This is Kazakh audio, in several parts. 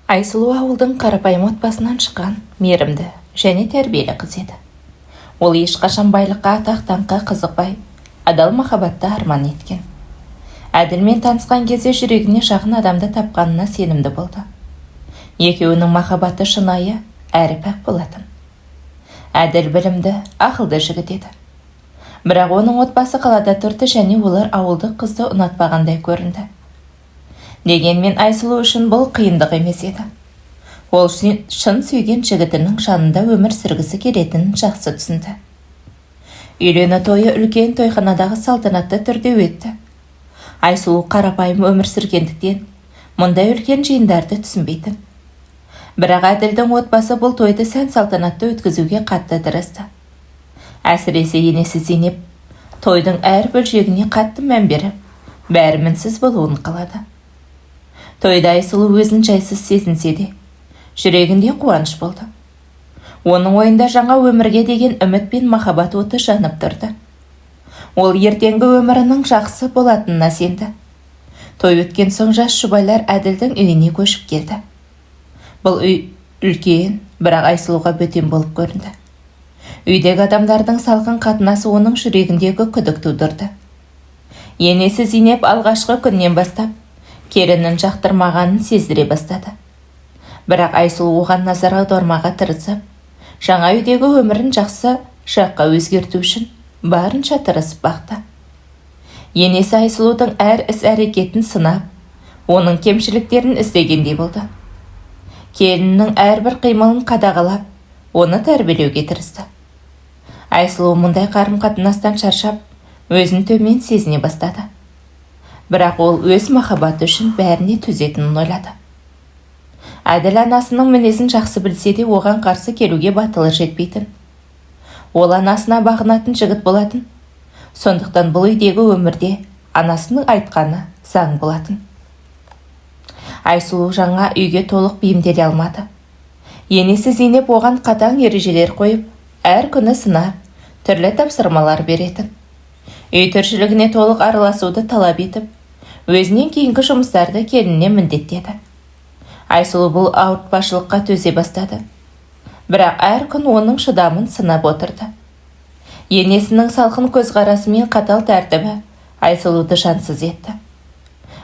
Айсұлу ауылдың қарапайым отбасынан шыққан мейірімді және тәрбиелі қыз еді. Ол ешқашан байлыққа, атақ-даңққа қызықпай, адал махаббатты арман еткен. Әділмен танысқан кезде жүрегіне жақын адамды тапқанына сенімді болды. Екеуінің махаббаты шынайы әрі пәк болатын. Әділ білімді, ақылды жігіт еді. Бірақ оның отбасы қалада тұрды және олар ауылдық қызды ұнатпағандай көрінді. Дегенмен Айсұлу үшін бұл қиындық емес еді. Ол шын сүйген жігітінің жанында өмір сүргісі келетінін жақсы түсінді. Үйлену тойы үлкен тойханадағы салтанатты түрде өтті. Айсұлу қарапайым өмір сүргендіктен мұндай үлкен жиындарды түсінбейтін. Бірақ Әділдің отбасы бұл тойды сән салтанатты өткізуге қатты тырысты. Әсіресе енесі Зейнеп тойдың әр бөлшегіне қатты мән беріп, бәрі мінсіз болуын қалады. Тойда Айсұлу өзін жайсыз сезінсе де, жүрегінде қуаныш болды. Оның ойында жаңа өмірге деген үміт пен махаббат оты жанып тұрды. Ол ертеңгі өмірінің жақсы болатынына сенді. Той өткен соң жас жұбайлар Әділдің үйіне көшіп келді. Бұл үй үлкен, бірақ Айсұлуға бөтен болып көрінді. Үйдегі адамдардың салқын қатынасы оның жүрегіндегі күдік тудырды. Енесі Зейнеп алғашқы күннен бастап келінін жақтырмағанын сездіре бастады. Бірақ Айсұлу оған назар аудармауға тырысып, жаңа үйдегі өмірін жақсы жаққа өзгерту үшін барынша тырысып бақты. Енесі Айсұлудың әр іс-әрекетін сынап, оның кемшіліктерін іздегендей болды. Келіннің әрбір қимылын қадағалап, оны тәрбиелеуге тырысты. Айсұлу мұндай қарым-қатынастан шаршап, өзін төмен сезіне бастады. Бірақ ол өз махаббаты үшін бәріне төзетінін ойлады. Әділ анасының мінезін жақсы білсе де оған қарсы келуге батылы жетпейтін. Ол анасына бағынатын жігіт болатын. Сондықтан бұл үйдегі өмірде анасының айтқаны заң болатын. Айсұлу жаңа үйге толық бейімделе алмады. Енесі Зейнеп оған қатаң ережелер қойып, әр күні сынап, түрлі тапсырмалар беретін. Үй тіршілігіне толық араласуды талап етіп, өзінен кейінгі жұмыстарды келініне міндеттеді. Айсұлу бұл ауыртпашылыққа төзе бастады. Бірақ әр күн оның шыдамын сынап отырды. Енесінің салқын көзқарасы мен қатал тәртібі Айсұлуды жансыз етті.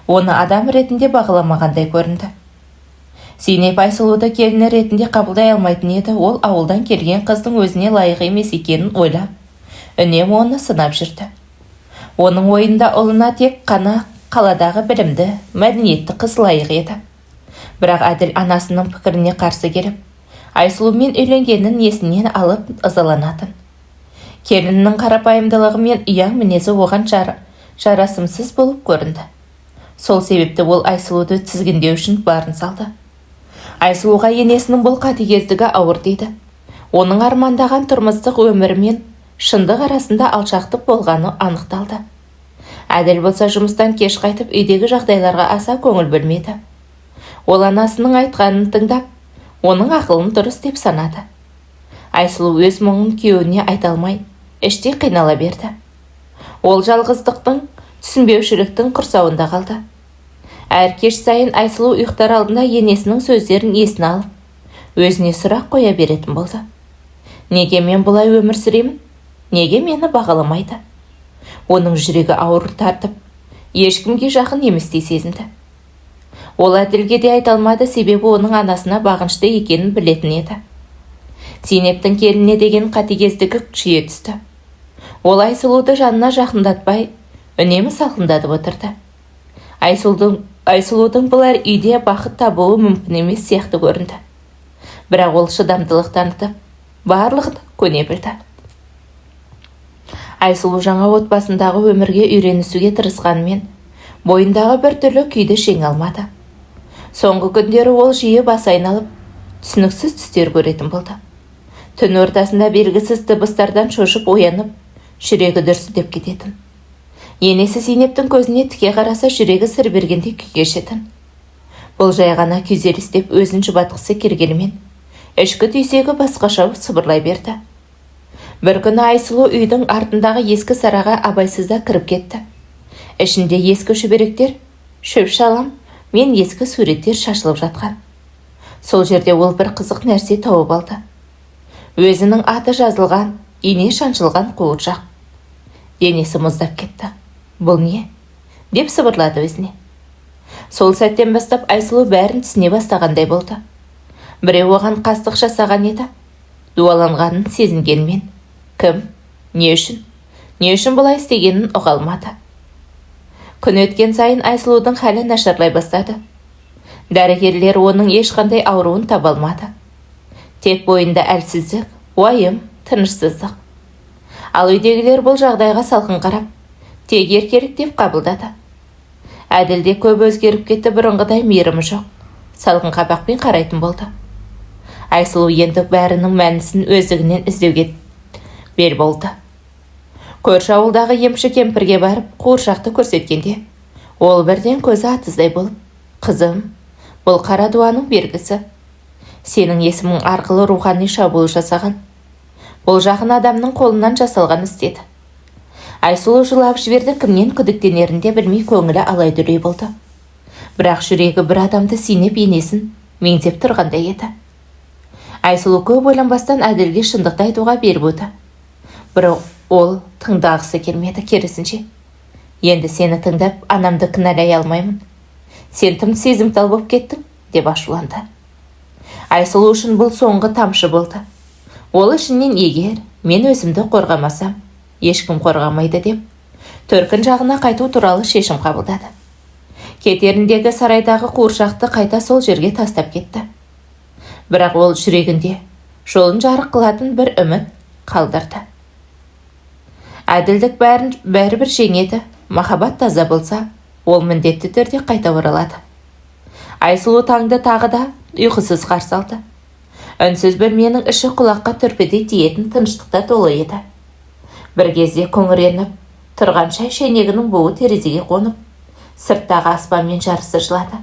Оны адам ретінде бағаламағандай көрінді. Зейнеп Айсұлуды келіні ретінде қабылдай алмайтын еді. Ол ауылдан келген қыздың өзіне лайық емес екенін ойлап, үнемі оны сынап жүрді. Оның ойында ұлына тек қана қаладағы білімді, мәдениетті қыз лайық еді. Бірақ Әділ анасының пікіріне қарсы келіп, Айсұлумен үйленгенін есінен алып ызаланатын. Келінінің қарапайымдылығы мен ұяң мінезі оған жарасымсыз болып көрінді. Сол себепті ол Айсұлуды тізгіндеу үшін барын салды. Айсұлуға енесінің бұл қатыгездігі ауыр тиді. Оның армандаған тұрмыстық өмірі мен шындық арасында алшақтық болғаны анықталды. Әділ болса жұмыстан кеш қайтып үйдегі жағдайларға аса көңіл бөлмеді. Ол анасының айтқанын тыңдап, оның ақылын дұрыс деп санады. Айсұлу өз мұңын күйеуіне айта алмай, іштей қинала берді. Ол жалғыздықтың, түсінбеушіліктің құрсауында қалды. Әр кеш сайын Айсұлу ұйықтар алдында енесінің сөздерін есіне алып, өзіне сұрақ қоя беретін болды. Неге мен бұлай өмір сүремін? Неге мені бағаламайды? Оның жүрегі ауыр тартып, ешкімге жақын еместей сезінді. Ол Әділге де айта алмады, себебі оның анасына бағынышты екенін білетін еді. Зейнептің келініне деген қатыгездігі күшейе түсті. Ол Айсұлуды жанына жақындатпай, үнемі салқындатып отырды. Айсұлудың бұлар үйде бақыт табуы мүмкін емес сияқты көрінді. Бірақ ол шыдамдылық танытып, барлығын көне білді. Айсұлу жаңа отбасындағы өмірге үйренісуге тырысқанымен, бойындағы бір түрлі күйді жеңе алмады. Соңғы күндері ол жиі бас айналып, түсініксіз түстер көретін болды. Түн ортасында белгісіз дыбыстардан шошып оянып, жүрегі дүрсілдеп кететін. Енесі Зейнептің көзіне тіке қараса жүрегі сыр бергенде күй кешетін. Бұл жай ғана күйзеліс деп өзін жұбатқысы келгенімен, ішкі түйсегі басқаша сыбырлай берді. Бір күні Айсұлу үйдің артындағы ескі сараға абайсызда кіріп кетті. Ішінде ескі шүберектер, шөп шалам мен ескі суреттер шашылып жатқан. Сол жерде ол бір қызық нәрсе тауып алды. Өзінің аты жазылған, ине шаншылған қуыршақ. Денесі мұздап кетті. Бұл не? Деп сыбырлады өзіне. Сол сәттен бастап Айсұлу бәрін түсіне бастағандай болды. Біреу оған қастық жасаған еді. Дуаланғанын сезінгенмен. Кім? Не үшін? Не үшін бұлай істегенін ұға алмады. Күн өткен сайын Айсұлудың халі нашарлай бастады. Дәрігерлер оның ешқандай ауруын таба алмады. Тек бойында әлсіздік, уайым, тынышсыздық. Ал үйдегілер бұл жағдайға салқын қарап, тек еркелік деп қабылдады. Әділ де көп өзгеріп кетті, бұрынғыдай мейірімі жоқ. Салқын қабақпен қарайтын болды. Айсұлу енді бәрінің мәнісін өздігінен іздеуге бел болды. Көрші ауылдағы емші кемпірге барып қуыршақты көрсеткенде, ол бірден көзі атыздай болып, «Қызым, бұл қара дуаның бергісі. Сенің есімің арқылы рухани шабуыл жасаған. Бұл жақын адамның қолынан жасалған істеді». Айсұлу жылап жіберді, кімнен күдіктенерін де білмей көңілі алай-дүлей болды. Бірақ жүрегі бір адамды сенеп енесін меңзеп тұрғандай еді. Айсұлу көп ойланбастан Әділге шындықты айтуға бел буды. Бірақ ол тыңдағысы келмеді, керісінше. Енді сені тыңдап, анамды кінәлай алмаймын. Сен тым сезімтал болып кеттің, деп ашуланды. Айсұлу үшін бұл соңғы тамшы болды. Ол ішінен егер мен өзімді қорғамасам, ешкім қорғамайды деп, төркін жағына қайту туралы шешім қабылдады. Кетеріндегі сарайдағы қуыршақты қайта сол жерге тастап кетті. Бірақ ол жүрегінде жолын жарық қылатын бір үміт қалдырды. Әділдік бәрібір жеңеді, махаббат таза болса, ол міндетті түрде қайта оралады. Айсұлу таңды тағы да ұйқысыз қарсы алды. Үнсіз бөлменің іші құлаққа түрпідей тиетін тыныштықта толы еді. Бір кезде күңіреніп тұрған шай шайнегінің буы терезеге қонып, сырттағы аспанмен жарысы жылады.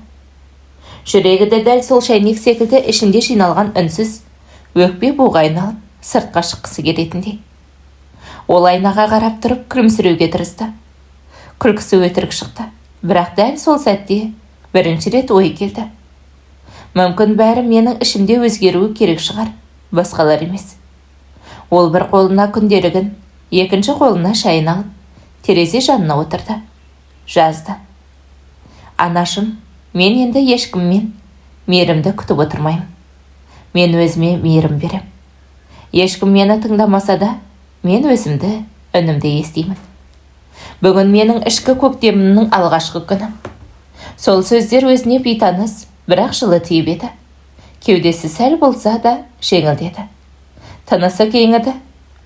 Жүрегі де дәл сол шайнек секілді ішінде жиналған үнсіз, өкпе буға айналып, сыртқа шыққысы келетіндей. Ол айнаға қарап тұрып күлімсіреуге тырысты. Күлкісі өтірік шықты. Бірақ дәл сол сәтте бірінші рет ой келді. Мүмкін бәрі менің ішімде өзгеруі керек шығар, басқалар емес. Ол бір қолына күнделігін, екінші қолына шайын алып, терезе жанына отырды. Жазды. Анашым, мен енді ешкіммен мейірімді күтіп отырмаймын. Мен өзіме мейірім берем. Ешкім мені тыңдамаса да, мен өзімді үнімді естимін. Бүгін менің ішкі көктемімнің алғашқы күні. Сол сөздер өзіне бейтаныс, бірақ жылы тиіп еді. Кеудесі сәл болса да жеңілдеді. Тынысы кеңіді,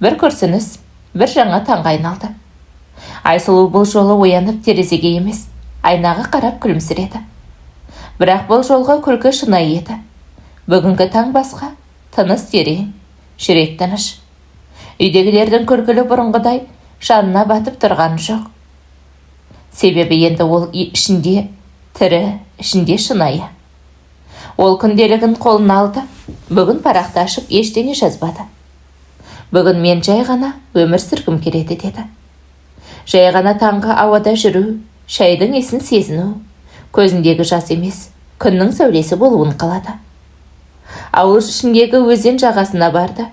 бір күрсініс, бір жаңа таңға айналды. Айсұлу бұл жолы оянып терезеге емес, айнаға қарап күлімсіреді. Бірақ бұл жолға күлкі шынайы еді. Бүгінгі таң басқа, тыныс терең, жүрек тыныш. Үйдегілердің күлкілі бұрынғыдай жанына батып тұрған жоқ. Себебі енді ол ішінде тірі, ішінде шынайы. Ол күнделігін қолына алды. Бүгін парақты ашып ештеңе жазбады. Бүгін мен жай ғана өмір сүргім келеді деді. Жай ғана таңғы ауада жүру, шайдың есін сезіну, көзіндегі жас емес, күннің сәулесі болуын қалады. Ауыл ішіндегі өзен жағасына барды.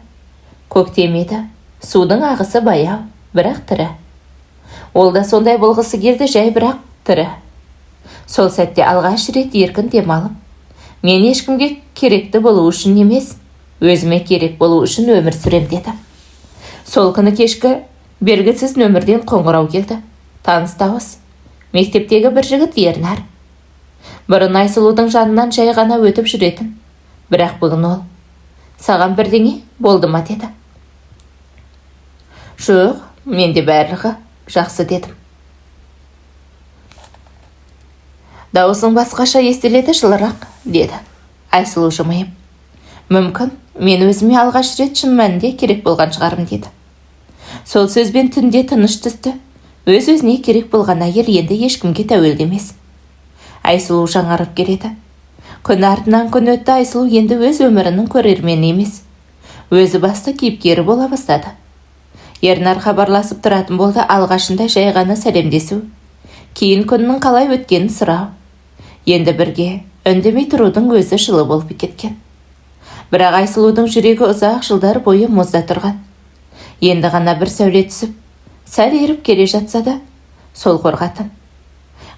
Көктем еді, судың ағысы баяу, бірақ тірі. Ол да сондай болғысы келді, жай бірақ тірі. Сол сәтте алғаш рет еркін демалып, мен ешкімге керекті болу үшін емес, өзіме керек болу үшін өмір сүрем деді. Сол күні кешкі белгісіз нөмірден қоңырау келді. Таныс дауыс. Мектептегі бір жігіт Ернар. Бұрын Айсұлудың жанынан жай ғана өтіп жүретін. Бірақ бүгін ол, саған бірдеңе болды ма деді. Жоқ, менде барлығы жақсы дедім. Дауысың басқаша естіледі, жылырақ, деді Айсұлу жымиып. Мүмкін, мен өзіме алғаш рет шын мәнінде керек болған шығарым деді. Сол сөзбен түнде тыныш түсті. Өз-өзіне керек болған әйел енді ешкімге тәуелді емес. Айсұлу жаңарып келеді. Күн артынан күн өтті, Айсұлу енді өз өмірінің көрермені емес, өзі басты кейіпкері бола бастады. Ернар хабарласып тұратын болды, алғашында жай ғана сәлемдесу, кейін күннің қалай өткенін сұрау. Енді бірге үндемей тұрудың өзі жылы болып кеткен. Бірақ Айсұлудың жүрегі ұзақ жылдар бойы мұзда тұрған. Енді ғана бір сәуле түсіп, сәл еріп келе жатса да, сол қорғатын.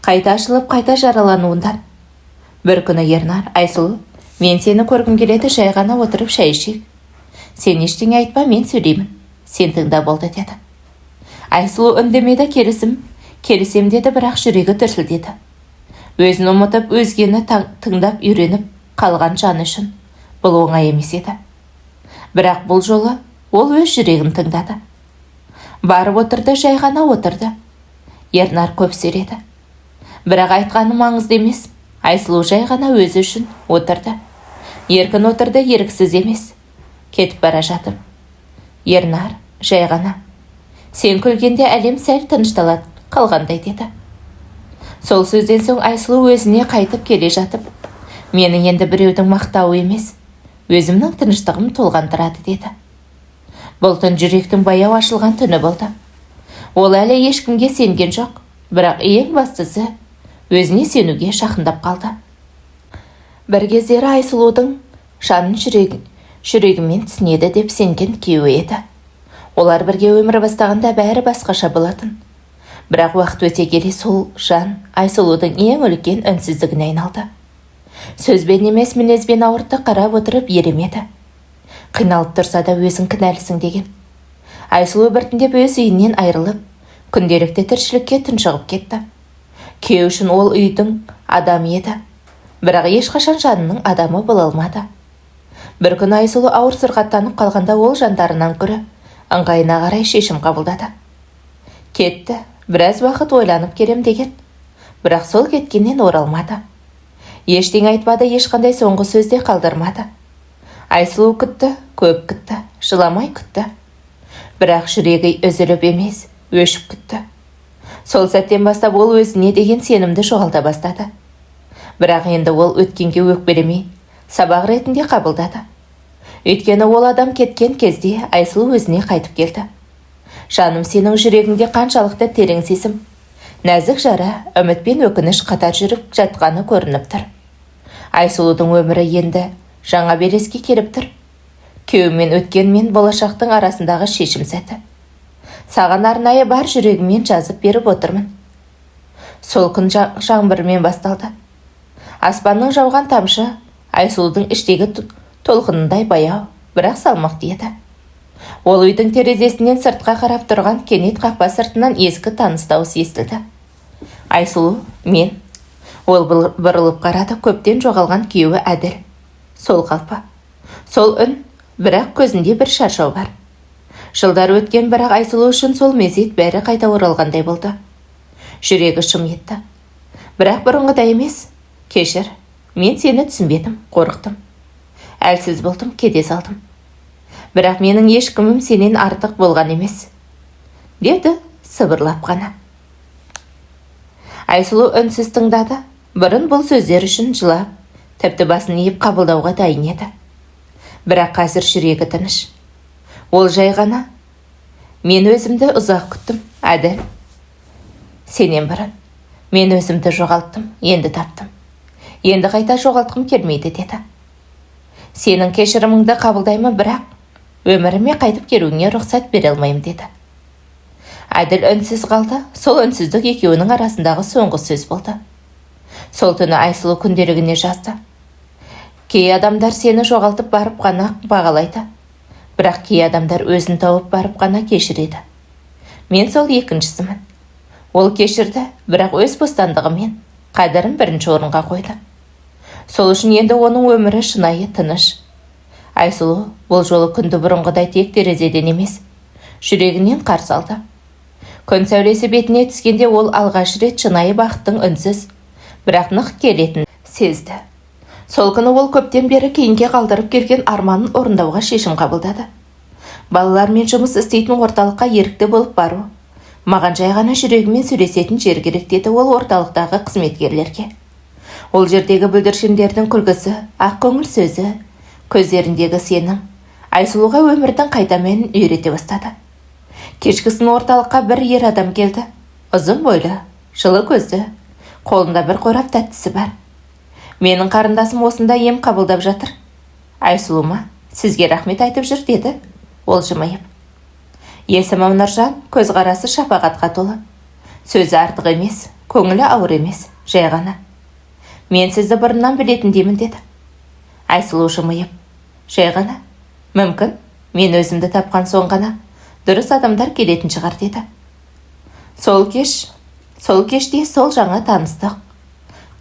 Қайта ашылып, қайта жаралануындан. Бір күні Ернар: Айсұлу, мен сені көргім келеді, жай ғана отырып шай ішейік. Сен ештеңе айтпа, мен сөйлеймін. Сен тыңда болды, деді. Айсұлу үндемеді, келісем деді, бірақ жүрегі дүрсілдеді. Өзін ұмытып, өзгені тыңдап үйреніп қалған жаны үшін бұл оңай емес еді. Бірақ бұл жолы ол өз жүрегін тыңдады. Барып отырды, жай ғана отырды. Ернар көп сөйледі. Бірақ айтқаны маңызды емес. Айсұлу жай ғана өзі үшін отырды. Еркін отырды, еріксіз емес. Кетіп бара жатып: Ернар, жай ғана. Сен күлгенде әлем сәл тынышталады қалғандай, деді. Сол сөзден соң Айсұлу өзіне қайтып келе жатып: Мені енді біреудің мақтауы емес, өзімнің тыныштығым толғандырады, деді. Бұл түн жүректің баяу ашылған түні болды. Ол әлі ешкімге сенген жоқ, бірақ ең бастысы өзіне сенуге жақындап қалды. Бір кездері Айсұлудың жанын жүрегімен түсінеді деп сенген күйеуі еді. Олар бірге өмір бастағанда бәрі басқаша болатын. Бірақ уақыт өте келе сол жан Айсұлудың ең үлкен үнсіздігіне айналды. Сөзбен емес, мінезбен ауыртты қарап отырып еремеді. Қиналып тұрса да өзің кінәлісің деген. Айсұлу біртіндеп өз үйінен айырылып, күнделікті тіршілікке тұншығып кетті. Күйеу үшін ол үйдің адамы еді, бірақ ешқашан жанының адамы бола алмады. Бір күн Айсұлу ауыр сырқаттанып қалғанда ол жандарынан гөрі ыңғайына қарай шешім қабылдады. Кетті, біраз уақыт ойланып келем деген, бірақ сол кеткеннен оралмады. Ештеңе айтпады, ешқандай соңғы сөзде қалдырмады. Айсұлу күтті, көп күтті, жыламай күтті. Бірақ жүрегі үзіліп емес, өшіп күтті. Сол сәттен бастап ол өзіне деген сенімді жоғалта бастады. Бірақ енді ол өткенге өкпелемей, сабақ ретінде қабылдады. Өйткені ол адам кеткен кезде Айсұлу өзіне қайтып келді. Жаным, сенің жүрегіңде қаншалықты терең сезім, нәзік жара, үміт пен өкініш қатар жүріп жатқаны көрініп тұр. Айсұлудың өмірі енді жаңа белеске келіп тұр. Күйеуімен өткен мен болашақтың арасындағы шешім сәті. Саған арнайы бар жүрегімен жазып беріп отырмын. Сол күн жаңбырмен басталды. Аспанның жауған тамшы Айсұлудың іштегі толқынындай баяу, бірақ салмақты еді. Ол үйдің терезесінен сыртқа қарап тұрған кенет қақпа сыртынан ескі таныс дауыс естілді. Айсұлу, мен. Ол бұрылып қарады, көптен жоғалған күйеуі Әділ. Сол қалпы, сол үн, бірақ көзінде бір шаршау бар. Жылдар өткен, бірақ Айсұлу үшін сол мезет бәрі қайта оралғандай болды. Жүрегі шым етті. Бірақ бұрынғыдай емес. Кешір, мен сені түсінбедім, қорықтым. Әлсіз болдым, кете салдым. Бірақ менің ешкімім сенен артық болған емес, деді сыбырлап қана. Айсұлу үнсіз тыңдады. Бұрын бұл сөздер үшін жылап, тіпті басын иіп қабылдауға дайын еді. Бірақ қазір жүрегі тыныш. Ол жай ғана: Мен өзімді ұзақ күттім, Әділ. Сенен бұрын мен өзімді жоғалттым, енді таптым. Енді қайта жоғалтқым келмейді, деді. Сенің кешіріміңді қабылдаймын, бірақ өміріме қайтып келуіңе рұқсат бере алмаймын, деді. Әділ үнсіз қалды. Сол үнсіздік екеуінің арасындағы соңғы сөз болды. Сол түні Айсұлу күнделігіне жазды: Кей адамдар сені жоғалтып барып қана бағалайды, бірақ кей адамдар өзін тауып барып қана кешіреді. Мен сол екіншісімін. Ол кешірді, бірақ өз бостандығымен қадірін бірінші орынға қойды. Сол үшін енді оның өмірі шынайы, тыныш. Айсұлу бұл жолы күнді бұрынғыдай тек терезеден емес, жүрегінен қарсы алды. Күн сәулесі бетіне түскенде ол алғаш рет шынайы бақыттың үнсіз, бірақ нық келетін сезді. Сол күні ол көптен бері кейінге қалдырып келген арманын орындауға шешім қабылдады. Балалармен жұмыс істейтін орталыққа ерікті болып бару. Маған жай ғана жүрегімен сөйлесетін жер керек, деді ол орталықтағы қызметкерлерге. Ол жердегі бүлдіршіндердің күлкісі, ақ көңіл сөзі, көздеріндегі сенім Айсұлуға өмірдің қайта мәнін үйрете бастады. Кешкісін орталыққа бір ер адам келді. Ұзын бойлы, жылы көзді, қолында бір қорап тәттісі бар. Менің қарындасым осында ем қабылдап жатыр. Айсұлума, сізге рахмет айтып жүр, деді ол жымиып. Есімім Нұржан, көзқарасы шапағатқа толы. Сөзі артық емес, көңілі ауыр емес, жай ғана. Мен сізді бұрыннан білетіндеймін, деді. Айсұлу жымиып, жай ғана. Мүмкін, мен өзімді тапқан соң ғана дұрыс адамдар келетін шығар, деді. Сол кеште сол жаңа таныстық.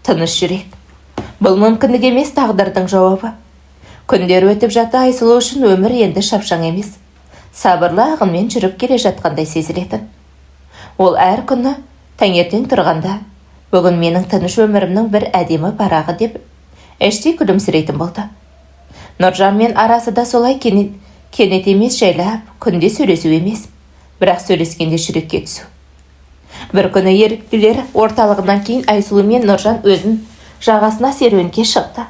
Тыныш жүрек. Бұл мүмкіндік емес, тағдырдың жауабы. Күндер өтіп жатты, Айсұлу үшін өмір енді шапшаң емес. Сабырлы ағынмен жүріп келе жатқандай сезілетін. Ол әр күні таңертең тұрғанда, бүгін менің тыныш өмірімнің бір әдемі парағы деп, іштей күлімсірейтін болды. Нұржанмен арасы да солай кенет емес, жайлап, күнде сөйлесу емес, бірақ сөйлескенде жүрекке түсу. Бір күні еріктілер орталығынан кейін Айсұлу мен Нұржан өзін жағасына серуенге шықты.